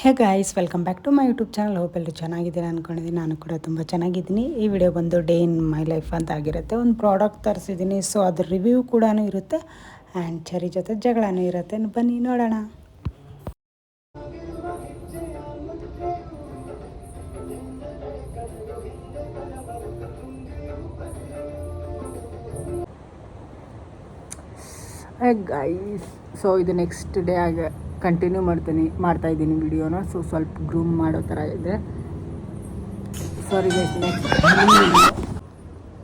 Hey guys, welcome back to my YouTube channel. Hope ಎಲ್ಲರೂ ಚೆನ್ನಾಗಿದ್ದೀನಿ ಅಂದ್ಕೊಂಡಿದ್ದೀನಿ. ನಾನು ಕೂಡ ತುಂಬ ಚೆನ್ನಾಗಿದ್ದೀನಿ. ಈ ವಿಡಿಯೋ ಬಂದು ಡೇ ಇನ್ ಮೈ ಲೈಫ್ ಅಂತ ಆಗಿರುತ್ತೆ. ಒಂದು ಪ್ರಾಡಕ್ಟ್ ತರಿಸಿದ್ದೀನಿ, ಸೊ ಅದ್ರ ರಿವ್ಯೂ ಕೂಡ ಇರುತ್ತೆ ಆ್ಯಂಡ್ ಚರಿ ಜೊತೆ ಜಗಳನೂ ಇರುತ್ತೆ. ಬನ್ನಿ ನೋಡೋಣ. ಗೈಸ್, ಸೊ ಇದು ನೆಕ್ಸ್ಟ್ ಡೇ ಕಂಟಿನ್ಯೂ ಮಾಡ್ತಾಯಿದ್ದೀನಿ ವಿಡಿಯೋನ. ಸೊ ಸ್ವಲ್ಪ ಗ್ರೂಮ್ ಮಾಡೋ ಥರ ಇದೆ. Sorry guys,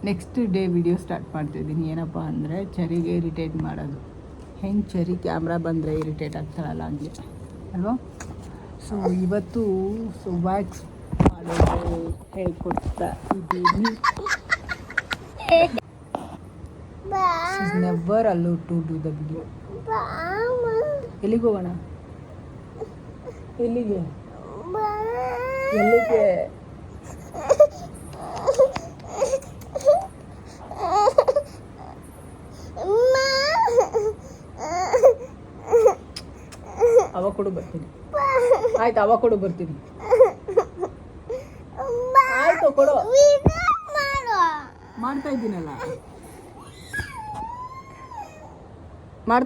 next day video start ಮಾಡ್ತಾಯಿದ್ದೀನಿ. ಏನಪ್ಪ ಅಂದರೆ ಚರಿಗೆ ಇರಿಟೇಟ್ ಮಾಡೋದು. ಹೆಂಗೆ ಚರಿ ಕ್ಯಾಮ್ರಾ ಬಂದರೆ ಇರಿಟೇಟ್ ಆಗ್ತಾರಲ್ಲ ಹಂಗೆ ಅಲ್ವಾ. ಸೊ ಇವತ್ತು ವ್ಯಾಕ್ಸ್ ಮಾಡೋದು ಹೇಳ್ಕೊಡ್ತಾ ಇದ್ದೀನಿ. She's never allowed to do the video. ಎಲ್ಲಿಗೆ ಹೋಗೋಣ? ಎಲ್ಲಿಗೆ? ಅವ ಕೊಡು ಬರ್ತೀನಿ. ಆಯ್ತು, ಅವ ಕೊಡು ಬರ್ತೀನಿ. ಆಯ್ತು ಕೊಡು. ಮಾಡ್ತಾ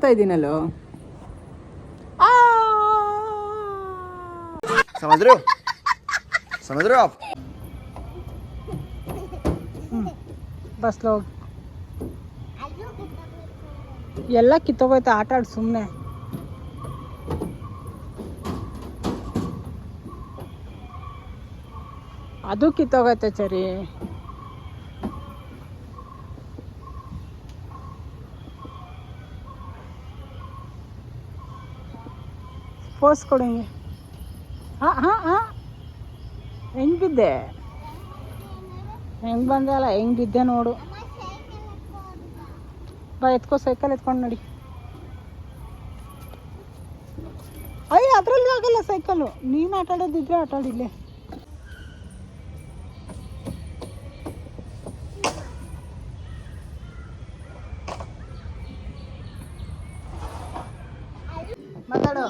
ಇದ್ದೀನಲ್ಲೋ. समझ रहे हो आप? ಬಸ್ ಲೋಗ್ ಎಲ್ಲ ಕಿತ್ತೋಗೋಯ್ತು. ಆಟ ಆಡು ಸುಮ್ಮನೆ. ಅದು ಕಿತ್ತೋಗೈತೆ ಚರಿ. ಫೋರ್ಸ್ ಕೊಡಂಗೆ. ಹಾಂ ಹೆಂಗೆ ಬಿದ್ದೆ? ಹೆಂಗೆ ಬಂದೆ ಅಲ್ಲ, ಹೆಂಗೆ ಬಿದ್ದೆ ನೋಡು. ಬಾ ಎತ್ಕೋ, ಸೈಕಲ್ ಎತ್ಕೊಂಡು ನೋಡಿ. ಅಯ್ಯ, ಅದರಲ್ಲಿ ಆಗಲ್ಲ ಸೈಕಲ್ಲು. ನೀನು ಆಟ ಆಡೋದಿದ್ರೆ ಆಟ ಆಡಿಲ್ಲೇ. ಮಾತಾಡೋ.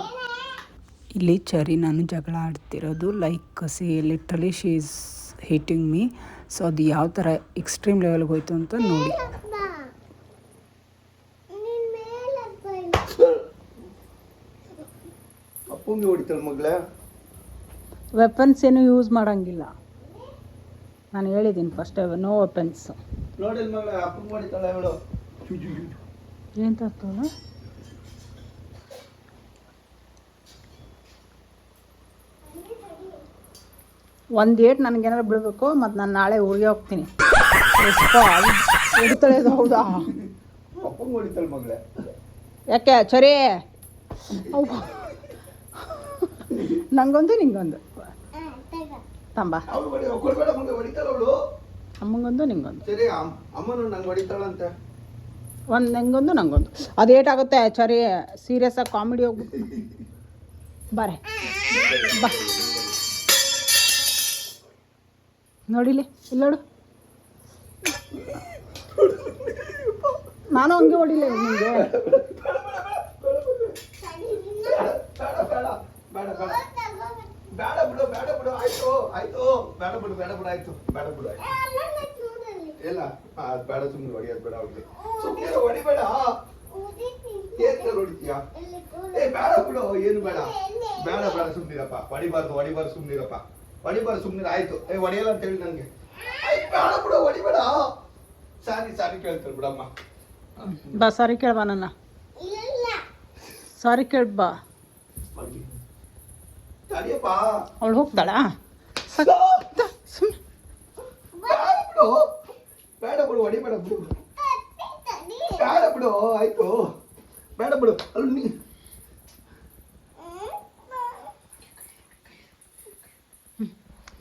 ಇಲ್ಲಿ ಚರಿ ನಾನು ಜಗಳ ಆಡ್ತಿರೋದು. Like literally she is hating me. So ಅದು ಯಾವ ಥರ ಎಕ್ಸ್ಟ್ರೀಮ್ ಲೆವೆಲ್ಗೆ ಹೋಯ್ತು ಅಂತ ನೋಡಿ. ವೆಪನ್ಸ್ ಏನು ಯೂಸ್ ಮಾಡೋಂಗಿಲ್ಲ. ನಾನು ಹೇಳಿದ್ದೀನಿ ಫಸ್ಟ್, ನೋ ವೆಪನ್ಸ್. ಏನು ತರ್ತವಲ್ಲ ಒಂದು ಏಟ್ ನನಗೇನಾರು ಬಿಡಬೇಕು. ಮತ್ತು ನಾನು ನಾಳೆ ಊರಿಗೆ ಹೋಗ್ತೀನಿ. ಹೊಡಿತಾಳೆ ಅದು. ಹೌದಾ? ಯಾಕೆ ಚರಿ? ನಂಗೊಂದು ನಿಂಗೊಂದು ತಂಬ. ಅಮ್ಮಂಗೊಂದು ನಿಂಗೊಂದು. ಒಂದು ನಂಗೊಂದು ನಂಗೊಂದು. ಅದು ಏಟಾಗುತ್ತೆ ಚರಿ. ಸೀರಿಯಸ್ ಆಗಿ ಕಾಮಿಡಿ ಹೋಗ್ಬಿಟ್ಟು ಬಾರೆ ಬಾ. ನೋಡಿಲಿ ಇಲ್ಲ ನೋಡು. ನಾನು ಹಂಗೆ ಹೊಡಿಲ್ಲ ನಿಮಗೆ. ಹೊಡಿಬಾರ್ದು ಸುಮ್ಮನೆ. ಆಯ್ತು, ಹೊಡೆಯಲ್ಲ ಅಂತ ಹೇಳಿ ನನಗೆ. ಬೇಡ ಬಿಡು, ಹೊಡಿಬೇಡ. ಸಾರಿ ಕೇಳ್ತಾರೆ ಬಿಡಮ್ಮ. ಬಾ ಸಾರಿ ಕೇಳ್ಬಾ. ನನ್ನ ಸಾರಿ ಕೇಳ್ಬಾ. ತಡಿಯಪ್ಪ, ಅವಳು ಹೋಗ್ತಾಳ. ಬೇಡ ಬಿಡು, ಹೊಡಿಬೇಡ ಬಿಡು. ಬೇಡ ಬಿಡು, ಆಯ್ತು. ಬೇಡ ಬಿಡು. ಅಲ್ಲಿ ನೀ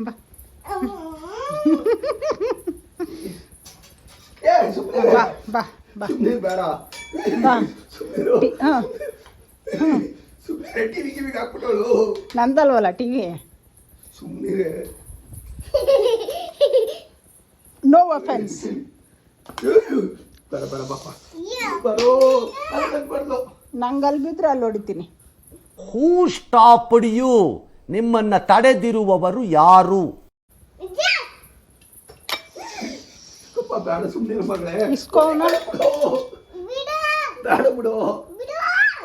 ಬಾ. ಬಾ ಬಾ ಬೇಡ. ನಂದಲ್ವಲ್ಲ ಟಿವಿ. ಸುಮ್ಮನೆ ನೋ ಅಫೆನ್ಸ್. ನಂಗೆ ಅಲ್ಲಿ ಬಿದ್ರೆ ಅಲ್ಲಿ ಹೊಡಿತೀನಿ. Who stopped you? ನಿಮ್ಮನ್ನ ತಡೆದಿರುವವರು ಯಾರು? ಬೇಡ ಸುಮ್ಮನೆ ಮಗಳೇ, ಇಸ್ಕೋನ ಬೇಡ ಬಿಡು,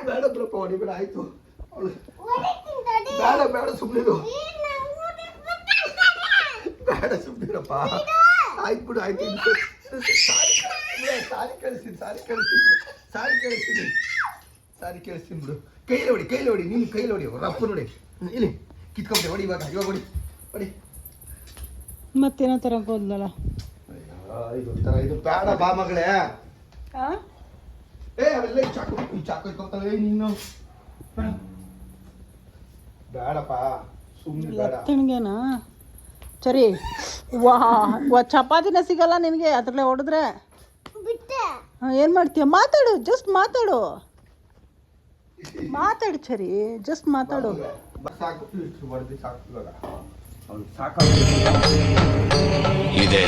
ಬೇಡ ಬಿಡಪ್ಪ, ಹೊಡಿಬೇಡ ಆಯ್ತು. ಬೇಡ ಬೇಡ ಸುಮ್ಮನಿರು, ಬೇಡ ಸುಮ್ಮನಿರಪ್ಪ, ಆಯ್ತು ಬಿಡು ಆಯ್ತು. ಸಾರಿ ಕಳಿಸ್ತೀನಿ, ಸಾರಿ ಕಳಿಸ್ತೀನಿ ಬಿಡು, ಸಾರಿ ಕೇಳಿಸ್ತೀನಿ, ಸಾರಿ ಕೇಳಿಸ್ತೀನಿ ಬಿಡು. ಕೈಲಿ ಹೊಡಿ ನಿಮ್ಮ ಕೈಲಿ ಹೊಡಿ, ರಪ್ಪ ನೋಡಿ ಇಲ್ಲಿ ಕಿತ್ಕೊಂಡೆ, ಹೊಡಿ ಇವಾಗ ಹೊಡಿ ಹೊಡಿ. ಮತ್ತೇನೋ ತರಕ್ ಹೋದ್ನಲ್ಲ. ಇದು ಬೇಡ ಬಾ ಮಗಳೇ. ಅವೆಲ್ಲ ಚಾಕು ಇಟ್ಕೊತಾವೆ ನೀನು, ಬೇಡಪ್ಪ ಸುಮ್ಮನೆ ಬೇಡ. ತಿನ್ಗೇನಾ ಸರಿ. ಚಪಾತಿನ ಸಿಗಲ್ಲ ನಿನಗೆ ಅದ್ರಲ್ಲೇ ಹೊಡೆದ್ರೆ. ಏನು ಮಾಡ್ತೀಯ? ಮಾತಾಡು, ಜಸ್ಟ್ ಮಾತಾಡು ಸರಿ, ಜಸ್ಟ್ ಮಾತಾಡು. ಸಾಕು ಹೊಡೆದು ಸಾಕು ಇವಾಗ, ಇದೆ.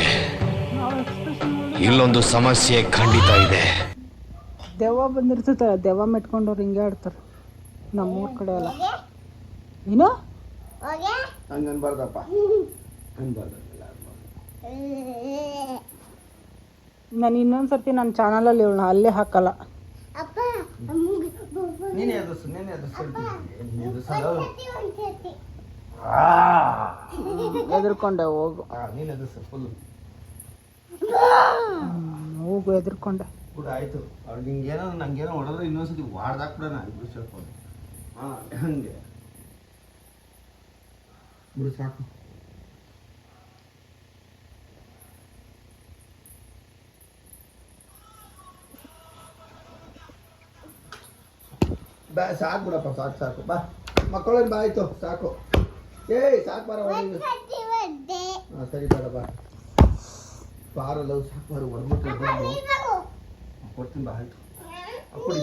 ಇಲ್ಲೊಂದು ಸಮಸ್ಯೆ ಖಂಡಿತ ಇದೆ. ದೆವ್ವ ಬಂದಿರ್ತೈತಲ್ಲ, ದೆವ್ವ ಮೆಟ್ಕೊಂಡವ್ರು ಹಿಂಗೆ ಆಡ್ತಾರೆ ನಮ್ಮೂರ ಕಡೆ ಎಲ್ಲ. ಏನು ಹಂಗೆ ಅನ್ಬಾರ್ದಪ್ಪ, ಅನ್ಬಾರ್ದು. ನಾನು ಇನ್ನೊಂದ್ಸರ್ತಿ ನನ್ನ ಚಾನಲಲ್ಲಿ ಇವಳನ್ನ ಅಲ್ಲೇ ಹಾಕಲ್ಲ. ನೀನೇ ಎದುರಿಸು ಎದುರ್ಕೊಂಡೆ ಹೋಗು, ನೀನು ಎದುರಿಸು ಫುಲ್ ಹೋಗು ಎದುರ್ಕೊಂಡೆ ಕೂಡ ಆಯ್ತು. ಅವ್ರು ನಿಂಗೇನೋ ನಂಗೇನೋ ಹೊಡೆದ್ರೆ ಇನ್ನೊಂದ್ಸತಿ ವಾಡ್ದಾಕ್ಬಿಡೋಣ ಇಬ್ರು ಸೇರ್ಕೊಂಡು. ಹಂಗೆ ಬಿಡು ಸಾಕು. ಸಾಕು ಬಿಡಪ್ಪ, ಸಾಕು ಬಾ ಮಕ್ಕಳನ್ನ ಬಾ, ಆಯ್ತು ಸಾಕು. ಸಾಕು ಬಾರ, ಸರಿ ಬೇಡ ಬಾ ಬಾರಲ್ಲ, ಸಾಕು ಬಾರ, ಹೊಡೆದ್ಬಿಟ್ಟು ಕೊಡ್ತೀನಿ ಬಾ, ಆಯ್ತು ಕೊಡಿ.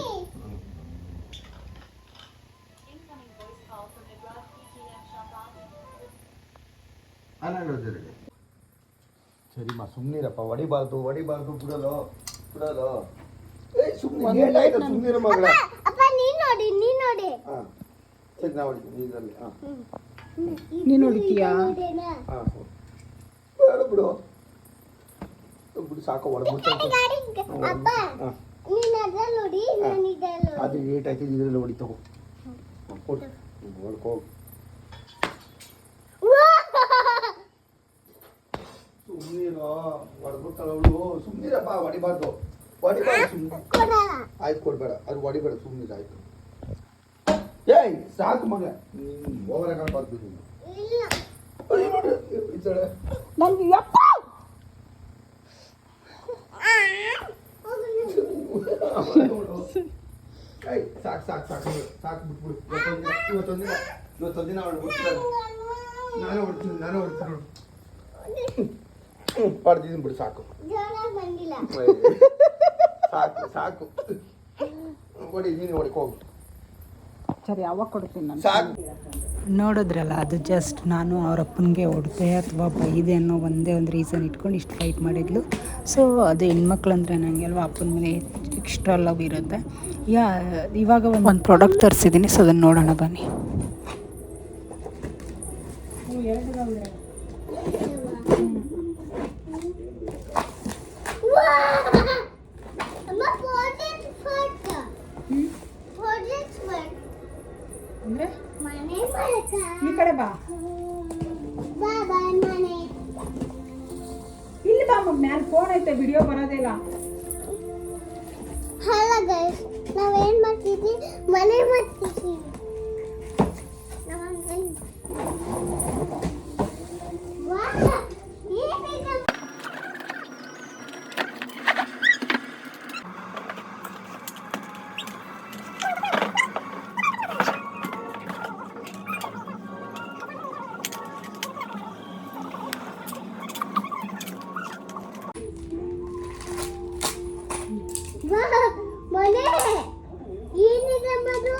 ಸರಿಮ್ಮ ಸುಮ್ಮನಿರಪ್ಪ, ಹೊಡಿಬಾರ್ದು ಬಿಡಲು ಸುಮ್ಮನಿರ ಮಗಳ. ಸರಿ ನಾ ಹೊಡಿತೀನಿ ಇದರಲ್ಲಿ. ನೀನು ಹೊಡಿತೀಯಾ? ಬೇಡ ಬಿಡು ಸಾಕು, ಹೊಡೆದ್ಬಿಟ್ಟು ಅದು ಏಟ್ ಆಯ್ತು, ಇದರಲ್ಲಿ ಹೊಡಿ ತಗೋ, ಹೊಡ್ಕೋ. ಸುಮ್ಮನಿರೋ, ಹೊಡೆದ್ಬಿಡ್ತಾಳ ಅವಳು, ಸುಮ್ಮನಿರಪ್ಪ, ಹೊಡಿಬಾರ್ದು ಸುಮ್ಮನೆ. ಆಯ್ತು ಕೊಡ್ಬೇಡ, ಅದು ಹೊಡಿಬೇಡ, ಸುಮ್ಮನೆ ಆಯ್ತು. ಸಾಕು ಮಗ, ಓವರ್ ಹಾಕಬಾರ್ದು ನೀನು. ನನಗೆ ಯಪ್ಪ ಸಾಕು ಬಿಟ್ಬಿಡು. ಇವತ್ತೊಂದಿನ ಅವಳು ಬಿಡ್ತಾರೆ, ನಾನೇ ಹೊಡ್ತೀನಿ ಹೊಡೆದಿದ್ದೀನಿ ಬಿಡು, ಸಾಕು ಸಾಕು ಹೊಡಿ, ನೀನು ಹೊಡ್ಕೋಗು. ಸರಿ, ಅವಾಗ ಕೊಡ್ತೀನಿ ನಾನು. ಸಾಕು. ನೋಡಿದ್ರಲ್ಲ, ಅದು ಜಸ್ಟ್ ನಾನು ಅವ್ರ ಅಪ್ಪನಿಗೆ ಹೊಡೆದೆ ಅಥವಾ ಬೈದೆ ಅನ್ನೋ ಒಂದೇ ಒಂದು ರೀಸನ್ ಇಟ್ಕೊಂಡು ಇಷ್ಟು ಫೈಟ್ ಮಾಡಿದ್ಲು. ಸೊ ಅದು ಹೆಣ್ಮಕ್ಳು ಅಂದರೆ ನನಗೆ ಅಲ್ವಾ, ಅಪ್ಪನ ಮೇಲೆ ಎಕ್ಸ್ಟ್ರಾ ಲವ್ ಇರುತ್ತೆ. ಇವಾಗ ಒಂದು ಪ್ರಾಡಕ್ಟ್ ತರಿಸಿದ್ದೀನಿ, ಸೊ ಅದನ್ನು ನೋಡೋಣ ಬನ್ನಿ. ಈ ಕಡೆ ಬಾ, ಇಲ್ಲಿ ಬಾ, ಮ್ಯಾಲೆ ಫೋನ್ ಐತೆ, ವಿಡಿಯೋ ಬರೋದಿಲ್ಲ. ಹಲೋ ಗೈಸ್, ನಾವೇನ್ ಮಾಡ್ತಿದ್ವಿ, ಮನೆ ಮಾಡ್ತಿದ್ವಿ. ಮನೆ ಏನಿದೆ ಮದು?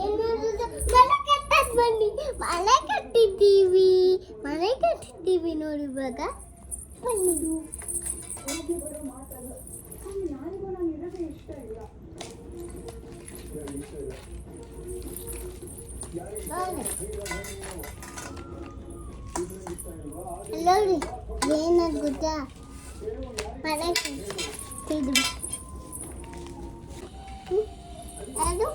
ಏನ್ ಮಾಡೋದು? ಮನೆ ಕಟ್ಟಿದ್ದೀವಿ ನೋಡಿ. ಇವಾಗ ಬನ್ನಿ. ನೋಡಿ ಏನಾದ್ರು ಗೊತ್ತಾ ಮನೆ ಇದು ಅದು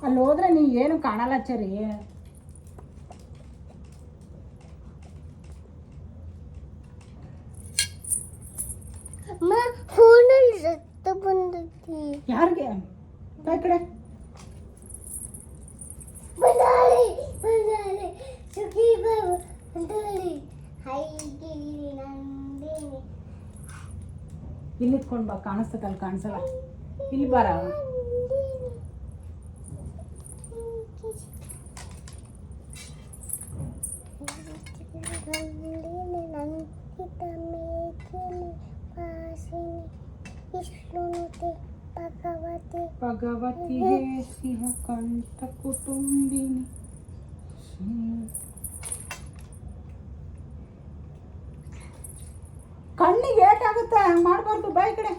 ಅಲ್ಲಿ ಹೋದ್ರೆ ನೀ ಏನು ಕಾಣಲ್ಲ ಚರಿ. ಅಮ್ಮ ಫೋನಲ್ಲಿ ರಕ್ತ ಬಂದೈತಿ. ಯಾರಿಗೆ ಈ ಕಡೆ ಬಂದಾಳಿ ಬಂದಾಳಿ ಸುಖಿ ಬಾಬು ಬಂದಾಳಿ ಹೈಗೆ ನಂದಿನಿ. ಇಲ್ಲಿ ಇಟ್ಕೊಂಡು ಬಾ, ಕಾಣಿಸ್ತದೆ ಅಲ್ಲಿ ಕಾಣಿಸಲ್ಲ. ಇಲ್ಲಿ ಬಾರ. ಭಗವತಿ ಹೇ ಸಿಂಹ ಕಂಠ ಕುಟುಂಬಿನಿ. ಕಣ್ಣಿಗೆ ಏಟಾಗುತ್ತೆ, ಹಂಗೆ ಮಾಡಬಾರ್ದು. ಬಾ ಈ ಕಡೆ.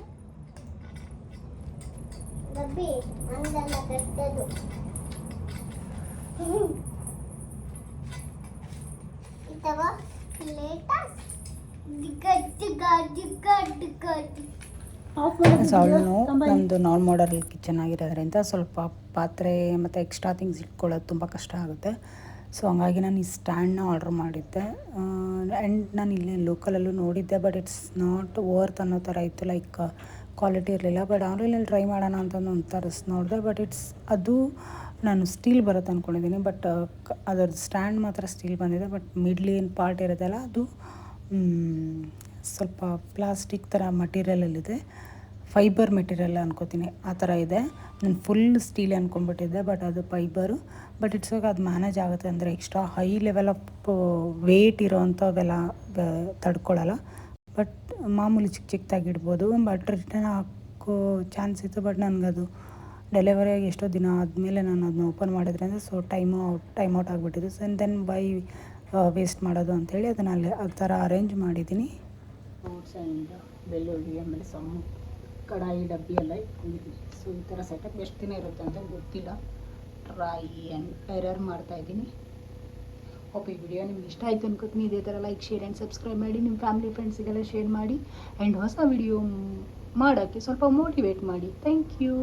ಡಬ್ಬಿ ಅಂದಲ್ಲ ಕಟ್ಟದು. ಇತವ ಲೇಟಸ್ ನಮ್ಮದು ನಾನ್ ಮಾಡಲ್ ಕಿಚನ್ ಆಗಿರೋದ್ರಿಂದ ಸ್ವಲ್ಪ ಪಾತ್ರೆ ಮತ್ತು ಎಕ್ಸ್ಟ್ರಾ ಥಿಂಗ್ಸ್ ಇಟ್ಕೊಳ್ಳೋದು ತುಂಬ ಕಷ್ಟ ಆಗುತ್ತೆ. ಸೊ ಹಂಗಾಗಿ ನಾನು ಈ ಸ್ಟ್ಯಾಂಡ್ನ ಆರ್ಡ್ರ್ ಮಾಡಿದ್ದೆ. ಆ್ಯಂಡ್ ನಾನು ಇಲ್ಲೇ ಲೋಕಲಲ್ಲೂ ನೋಡಿದ್ದೆ, ಬಟ್ ಇಟ್ಸ್ ನಾಟ್ ವರ್ತ್ ಅನ್ನೋ ಥರ ಇತ್ತು. ಲೈಕ್ ಕ್ವಾಲಿಟಿ ಇರಲಿಲ್ಲ. ಬಟ್ ಆನ್ಲೈನಲ್ಲಿ ಟ್ರೈ ಮಾಡೋಣ ಅಂತಂದು ಒಂದು ತರಿಸಿ ನೋಡಿದೆ. ಬಟ್ ಅದು ನಾನು ಸ್ಟೀಲ್ ಬರುತ್ತೆ ಅಂದ್ಕೊಂಡಿದ್ದೀನಿ. ಬಟ್ ಅದರದ್ದು ಸ್ಟ್ಯಾಂಡ್ ಮಾತ್ರ ಸ್ಟೀಲ್ ಬಂದಿದೆ. ಬಟ್ ಮಿಡ್ಲಿನ ಪಾರ್ಟ್ ಇರೋದಲ್ಲ ಅದು ಸ್ವಲ್ಪ ಪ್ಲಾಸ್ಟಿಕ್ ಥರ ಮಟೀರಿಯಲಲ್ಲಿದೆ. ಫೈಬರ್ ಮೆಟೀರಿಯಲ್ ಅನ್ಕೋತೀನಿ, ಆ ಥರ ಇದೆ. ನಾನು ಫುಲ್ ಸ್ಟೀಲ್ ಅಂದ್ಕೊಂಡ್ಬಿಟ್ಟಿದ್ದೆ, ಬಟ್ ಅದು ಫೈಬರು. ಬಟ್ ಇಟ್ಸ್ ಅದು ಮ್ಯಾನೇಜ್ ಆಗುತ್ತೆ. ಅಂದರೆ extra high level of weight ಇರೋವಂಥವೆಲ್ಲ ತಡ್ಕೊಳ್ಳಲ್ಲ. ಬಟ್ ಮಾಮೂಲಿ ಚಿಕ್ಕದಾಗಿಡ್ಬೋದು. ಬಟ್ ರಿಟರ್ನ್ ಹಾಕೋ ಚಾನ್ಸ್ ಇತ್ತು. ಬಟ್ ನನಗದು ಡೆಲಿವರಿಯಾಗಿ ಎಷ್ಟೋ ದಿನ ಆದಮೇಲೆ ನಾನು ಅದನ್ನ ಓಪನ್ ಮಾಡಿದ್ರಿಂದ ಸೊ ಟೈಮ್ ಔಟ್ ಆಗಿಬಿಟ್ಟಿದ್ದು. ಸೊ ದೆನ್ ಬೈ ವೇಸ್ಟ್ ಮಾಡೋದು ಅಂಥೇಳಿ ಅದನ್ನು ಅಲ್ಲಿ ಆ ಥರ ಅರೇಂಜ್ ಮಾಡಿದ್ದೀನಿ. ಫ್ರೂಟ್ಸ್ ಆ್ಯಂಡ್ ಬೆಳ್ಳುಳ್ಳಿ ಆಮೇಲೆ ಸಣ್ಣ ಕಡಾಯಿ ಡಬ್ಬಿ ಎಲ್ಲ ಇಟ್ಕೊಂಡಿದ್ದೀನಿ. ಸೊ ಈ ಥರ ಸೆಟಪ್ ಎಷ್ಟು ದಿನ ಇರುತ್ತೆ ಅಂತ ಗೊತ್ತಿಲ್ಲ. ಟ್ರೈ ಆ್ಯಂಡ್ ಎರರ್ ಮಾಡ್ತಾಯಿದ್ದೀನಿ. ಹೋಪ್ ಈ ವಿಡಿಯೋ ನಿಮ್ಗೆ ಇಷ್ಟ ಆಯಿತು ಅನ್ಕೋತೀನಿ. ಇದೇ ಥರ ಲೈಕ್, ಶೇರ್ ಆ್ಯಂಡ್ ಸಬ್ಸ್ಕ್ರೈಬ್ ಮಾಡಿ. ನಿಮ್ಮ ಫ್ಯಾಮಿಲಿ ಫ್ರೆಂಡ್ಸಿಗೆಲ್ಲ ಶೇರ್ ಮಾಡಿ. ಆ್ಯಂಡ್ ಹೊಸ ವಿಡಿಯೋ ಮಾಡೋಕ್ಕೆ ಸ್ವಲ್ಪ ಮೋಟಿವೇಟ್ ಮಾಡಿ. Thank you.